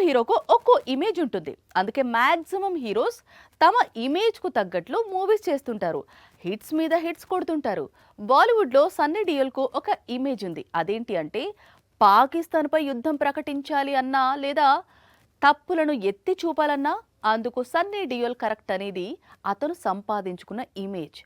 హీరోకు ఒక్కో ఇమేజ్ ఉంటుంది. అందుకే మాక్సిమం హీరోస్ తమ ఇమేజ్కు తగ్గట్లు మూవీస్ చేస్తుంటారు. హిట్స్ మీద హిట్స్ కొడుతుంటారు. బాలీవుడ్లో సన్నీ డియోల్కు ఒక ఇమేజ్ ఉంది. అదేంటి అంటే పాకిస్తాన్పై యుద్ధం ప్రకటించాలి అన్నా లేదా తప్పులను ఎత్తి చూపాలన్నా అందుకు సన్నీ డియోల్ కరెక్ట్ అనేది అతను సంపాదించుకున్న ఇమేజ్.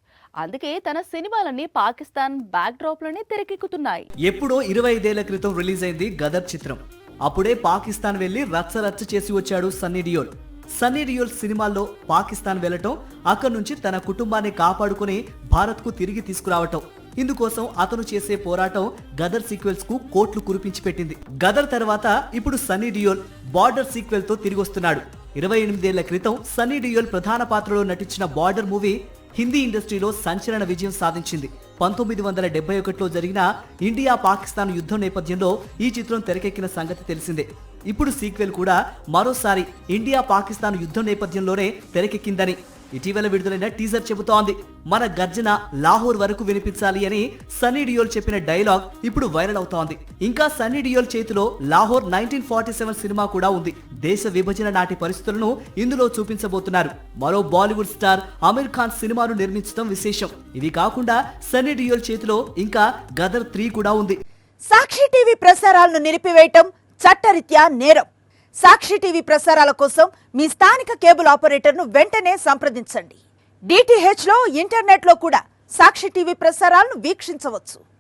అందుకే తన సినిమాలన్నీ పాకిస్తాన్ బ్యాక్ డ్రాప్ లోనే తెరకెక్కుతున్నాయి. ఎప్పుడో 25 ఏళ్ల క్రితం రిలీజ్ అయింది గదర్ చిత్రం. అప్పుడే పాకిస్తాన్ వెళ్లి రచ్చ చేసి వచ్చాడు సన్నీ డియోల్. సన్నీ డియోల్ సినిమాల్లో పాకిస్తాన్ వెళ్లటం, అక్కడి నుంచి తన కుటుంబాన్ని కాపాడుకుని భారత్ కు తిరిగి తీసుకురావటం, ఇందుకోసం అతను చేసే పోరాటం గదర్ సీక్వెల్స్ కు కోట్లు కురిపించి పెట్టింది. గదర్ తర్వాత ఇప్పుడు సన్నీ డియోల్ బార్డర్ సీక్వెల్ తో తిరిగి వస్తున్నాడు. 28 ఏళ్ల క్రితం సన్నీ డియోల్ ప్రధాన పాత్రలో నటించిన బార్డర్ మూవీ హిందీ ఇండస్ట్రీలో సంచలన విజయం సాధించింది. 1971లో జరిగిన ఇండియా పాకిస్తాన్ యుద్ధం నేపథ్యంలో ఈ చిత్రం తెరకెక్కిన సంగతి తెలిసిందే. ఇప్పుడు సీక్వెల్ కూడా మరోసారి ఇండియా పాకిస్తాన్ యుద్ధం నేపథ్యంలోనే తెరకెక్కిందని ఇటీవల విడుదలైన టీజర్ చెబుతోంది. మన గర్జన లాహోర్ వరకు వినిపించాలి అని సన్నీ డియోల్ చెప్పిన డైలాగ్ ఇప్పుడు వైరల్ అవుతోంది. ఇంకా సన్నీ డియోల్ చేతిలో లాహోర్ 1947 సినిమా కూడా ఉంది. దేశ విభజన నాటి పరిస్థితులను ఇందులో చూపించబోతున్నారు. మరో బాలీవుడ్ స్టార్ అమీర్ ఖాన్ సినిమాను నిర్మించడం విశేషం. ఇవి కాకుండా సన్నీ డియోల్ చేతిలో ఇంకా గదర్ 3 కూడా ఉంది. సాక్షి టీవీ ప్రసారాలను నిలిపివేయటం చట్టరీత్యా నేరం. సాక్షి టీవీ ప్రసారాల కోసం మీ స్థానిక కేబుల్ ఆపరేటర్ను వెంటనే సంప్రదించండి. DTH లో ఇంటర్నెట్ లో కూడా సాక్షి టీవీ ప్రసారాలను వీక్షించవచ్చు.